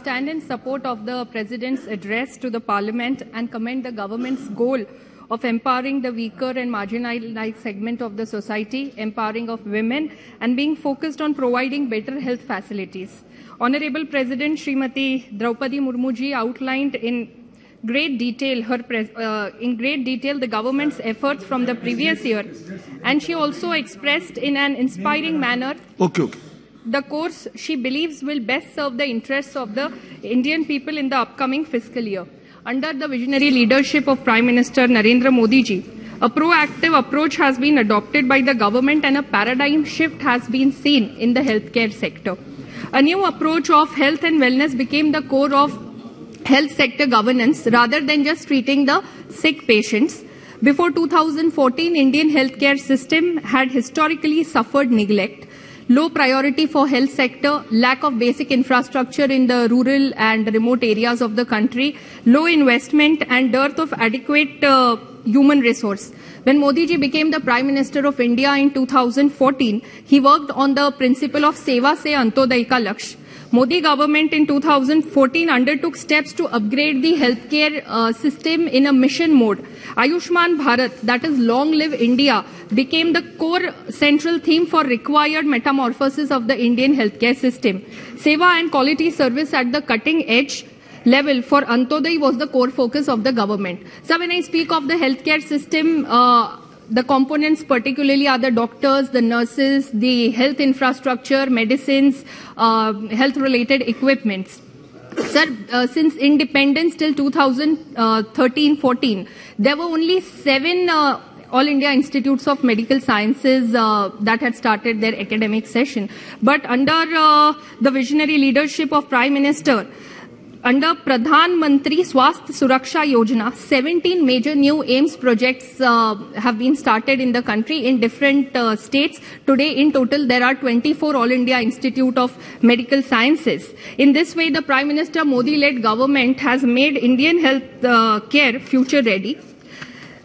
stand in support of the President's address to the Parliament and commend the government's goal of empowering the weaker and marginalized segment of the society, empowering of women, and being focused on providing better health facilities. Honorable President Srimati Draupadi Murmu ji outlined in great detail the government's efforts from the previous year, and she also expressed in an inspiring manner the course she believes will best serve the interests of the Indian people in the upcoming fiscal year. Under the visionary leadership of Prime Minister Narendra Modi ji, a proactive approach has been adopted by the government and a paradigm shift has been seen in the healthcare sector. A new approach of health and wellness became the core of health sector governance rather than just treating the sick patients. Before 2014, Indian healthcare system had historically suffered neglect, low priority for health sector, lack of basic infrastructure in the rural and remote areas of the country, low investment and dearth of adequate human resource. When Modi ji became the Prime Minister of India in 2014, he worked on the principle of Seva se Antoday ka Laksh. Modi government in 2014 undertook steps to upgrade the healthcare system in a mission mode. Ayushman Bharat, that is Long Live India, became the core central theme for required metamorphosis of the Indian healthcare system. Seva and quality service at the cutting edge level for Antoday was the core focus of the government. So when I speak of the healthcare system, the components particularly are the doctors, the nurses, the health infrastructure, medicines, health-related equipments. Sir, since independence till 2013-14, there were only 7 All India Institutes of Medical Sciences that had started their academic session. But under the visionary leadership of Prime Minister, under Pradhan Mantri Swasth Suraksha Yojana, 17 major new AIIMS projects have been started in the country in different states. Today, in total, there are 24 All India Institute of Medical Sciences. In this way, the Prime Minister Modi-led government has made Indian health care future ready.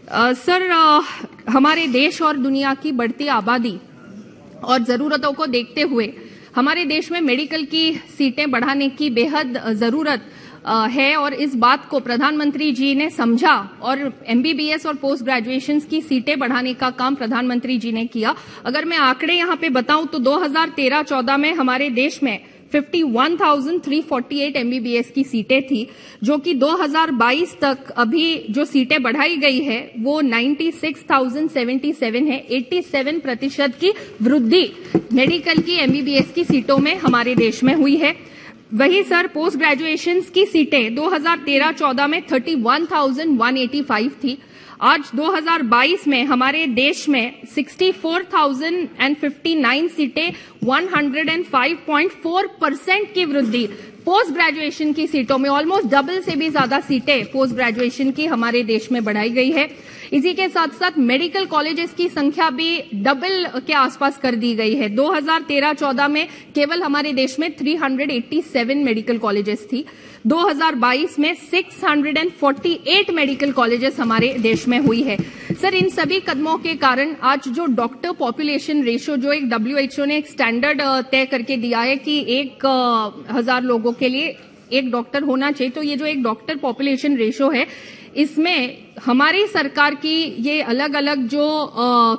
Sir, हमारे देश और दुनिया की बढ़ती आबादी और ज़रूरतों को देखते हुए हमारे देश में मेडिकल की सीटें बढ़ाने की बेहद ज़रूरत है और इस बात को प्रधानमंत्री जी ने समझा और एमबीबीएस और पोस्ट ग्रेजुएशन की सीटें बढ़ाने का काम प्रधानमंत्री जी ने किया. अगर मैं आंकड़े यहाँ पे बताऊं तो 2013-14 में हमारे देश में 51,348 एमबीबीएस की सीटें थी, जो कि 2022 तक अभी जो सीटें बढ़ाई गई है वो 96,077 है. 87% की वृद्धि मेडिकल की एमबीबीएस की सीटों में हमारे देश में हुई है. वही सर, पोस्ट ग्रेजुएशन की सीटें 2013-14 में 31,185 थी. आज 2022 में हमारे देश में 64,059 सीटें, 105.4% की वृद्धि. पोस्ट ग्रेजुएशन की सीटों में ऑलमोस्ट डबल से भी ज्यादा सीटें पोस्ट ग्रेजुएशन की हमारे देश में बढ़ाई गई है. इसी के साथ साथ मेडिकल कॉलेजेस की संख्या भी डबल के आसपास कर दी गई है. 2013-14 में केवल हमारे देश में 387 मेडिकल कॉलेजेस थी. 2022 में 648 मेडिकल कॉलेजेस हमारे देश में हुई है. सर, इन सभी कदमों के कारण आज जो डॉक्टर पॉपुलेशन रेशो, जो एक WHO ने एक स्टैंडर्ड तय करके दिया है कि 1,000 लोगों के लिए एक डॉक्टर होना चाहिए, तो ये जो एक डॉक्टर पॉपुलेशन रेशो है, इसमें हमारी सरकार की ये अलग अलग जो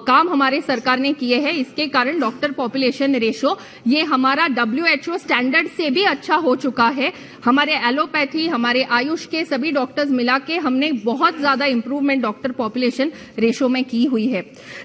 काम हमारे सरकार ने किए हैं, इसके कारण डॉक्टर पॉपुलेशन रेशो ये हमारा WHO स्टैंडर्ड से भी अच्छा हो चुका है. हमारे एलोपैथी, हमारे आयुष के सभी डॉक्टर्स मिला के हमने बहुत ज्यादा इंप्रूवमेंट डॉक्टर पॉपुलेशन रेशो में की हुई है.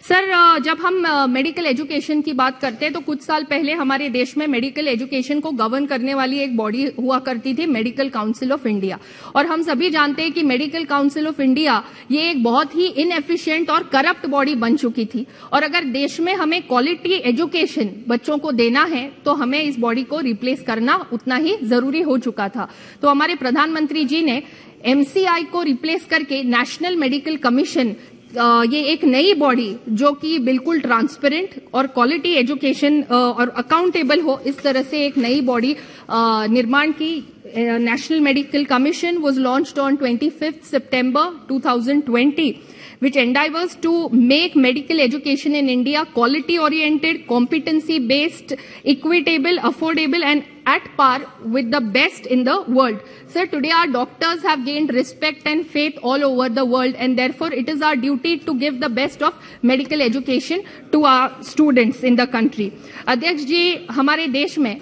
सर, जब हम मेडिकल एजुकेशन की बात करते हैं तो कुछ साल पहले हमारे देश में मेडिकल एजुकेशन को गवर्न करने वाली एक बॉडी हुआ करती थी, मेडिकल काउंसिल ऑफ इंडिया. और हम सभी जानते हैं कि मेडिकल काउंसिल ऑफ इंडिया ये एक बहुत ही इनएफिशिएंट और करप्ट बॉडी बन चुकी थी. और अगर देश में हमें क्वालिटी एजुकेशन बच्चों को देना है तो हमें इस बॉडी को रिप्लेस करना उतना ही जरूरी हो चुका था. तो हमारे प्रधानमंत्री जी ने एमसीआई को रिप्लेस करके नेशनल मेडिकल कमीशन, ये एक नई बॉडी जो कि बिल्कुल ट्रांसपेरेंट और क्वालिटी एजुकेशन और अकाउंटेबल हो, इस तरह से एक नई बॉडी निर्माण की. National Medical Commission was launched on 25th September 2020 which endeavors to make medical education in India quality-oriented, competency-based, equitable, affordable, and at par with the best in the world. Sir, today our doctors have gained respect and faith all over the world, and therefore it is our duty to give the best of medical education to our students in the country. अध्यक्ष जी, हमारे देश में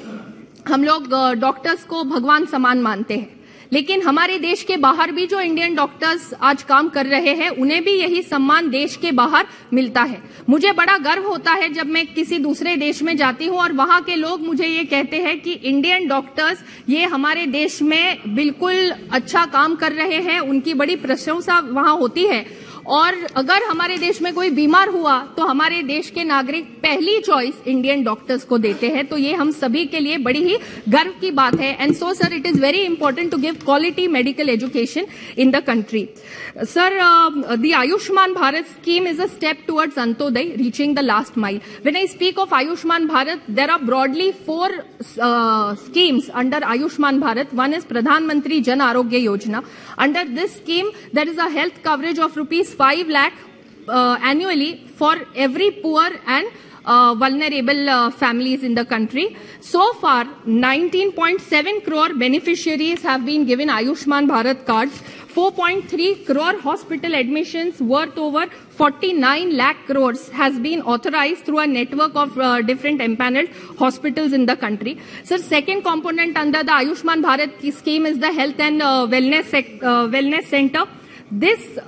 हम लोग doctors को भगवान समान मानते हैं, लेकिन हमारे देश के बाहर भी जो इंडियन डॉक्टर्स आज काम कर रहे हैं उन्हें भी यही सम्मान देश के बाहर मिलता है। मुझे बड़ा गर्व होता है जब मैं किसी दूसरे देश में जाती हूं और वहां के लोग मुझे ये कहते हैं कि इंडियन डॉक्टर्स ये हमारे देश में बिल्कुल अच्छा काम कर रहे हैं, उनकी बड़ी प्रशंसा वहां होती है। और अगर हमारे देश में कोई बीमार हुआ तो हमारे देश के नागरिक पहली चॉइस इंडियन डॉक्टर्स को देते हैं, तो ये हम सभी के लिए बड़ी ही गर्व की बात है। And so sir, it is very important to give quality medical education in the country. Sir, the Ayushman Bharat scheme is a step towards Antoday, reaching the last mile. When I speak of Ayushman Bharat, there are broadly 4 schemes under Ayushman Bharat. One is Pradhan Mantri Jan Arogya Yojana. Under this scheme, there is a health coverage of rupees 5 lakh annually for every poor and vulnerable families in the country. So far, 19.7 crore beneficiaries have been given Ayushman Bharat cards. 4.3 crore hospital admissions worth over 49 lakh crores has been authorized through a network of different empaneled hospitals in the country. Sir, second component under the Ayushman Bharat scheme is the health and wellness center. This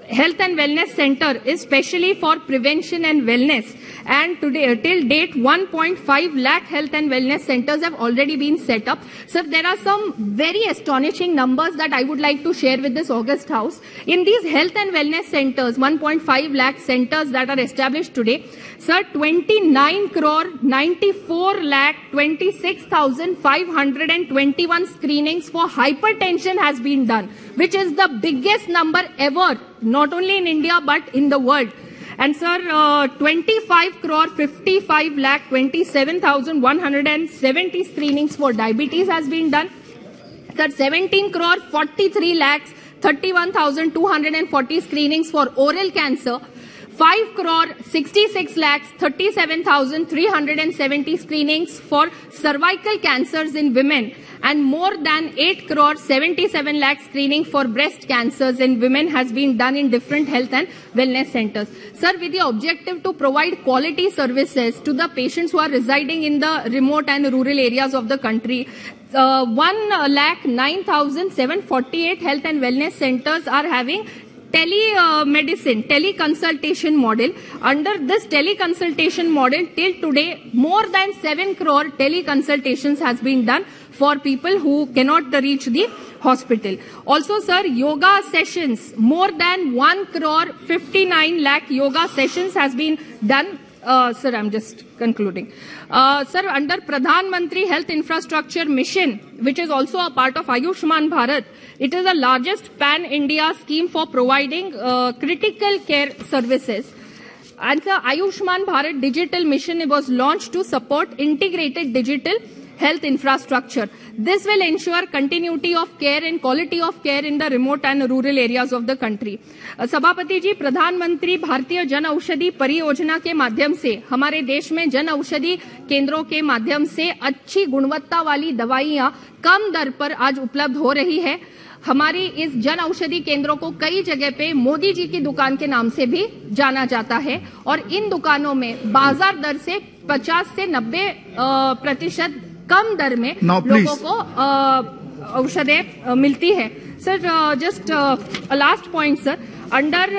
health and wellness center is specially for prevention and wellness, and today till date 1.5 lakh health and wellness centers have already been set up. Sir, there are some very astonishing numbers that I would like to share with this august house. In these health and wellness centers, 1.5 lakh centers that are established today, sir, 29 crore 94 lakh 26,521 screenings for hypertension has been done, which is the biggest number ever, not only in India but in the world. And sir, 25 crore 55 lakh 27,170 screenings for diabetes has been done. Sir, 17 crore 43 lakhs 31,240 screenings for oral cancer. 5 crore 66 lakhs 37,370 screenings for cervical cancers in women, and more than 8 crore 77 lakh screening for breast cancers in women has been done in different health and wellness centers. Sir, with the objective to provide quality services to the patients who are residing in the remote and rural areas of the country, 1,09,748 health and wellness centers are having telemedicine, teleconsultation model. Under this teleconsultation model, till today, more than 7 crore teleconsultations has been done for people who cannot reach the hospital. Also, sir, yoga sessions, more than 1 crore 59 lakh yoga sessions has been done. Sir, I'm just concluding. Sir, under Pradhan Mantri Health Infrastructure Mission, which is also a part of Ayushman Bharat, it is the largest pan-India scheme for providing critical care services. And sir, Ayushman Bharat Digital Mission was launched to support integrated digital health infrastructure. This will ensure continuity of care and quality of care in the remote and rural areas of the country. सभापति जी, प्रधानमंत्री भारतीय जन औषधि परियोजना के माध्यम से हमारे देश में जन औषधि केंद्रों के माध्यम से अच्छी गुणवत्ता वाली दवाइयां कम दर पर आज उपलब्ध हो रही है। हमारी इस जन औषधि केंद्रों को कई जगह पे मोदी जी की दुकान के नाम से भी जाना जाता है, और इन दुकानों में बाजार दर से 50 से 90% कम दर में लोगों को औषधें मिलती है। Sir, just last point sir, under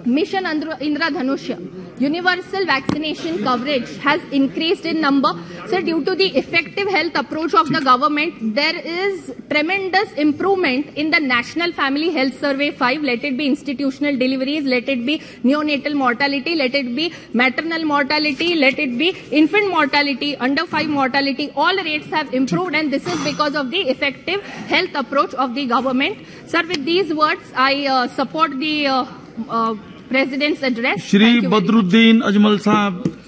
mission इंद्रधनुष्य, universal vaccination coverage has increased in number. So due to the effective health approach of the government, there is tremendous improvement in the National Family Health Survey 5. Let it be institutional deliveries, let it be neonatal mortality, let it be maternal mortality, let it be infant mortality, under 5 mortality, all rates have improved, and this is because of the effective health approach of the government. Sir, with these words, I support the President's address. Shri Badruddin Ajmal Sahab.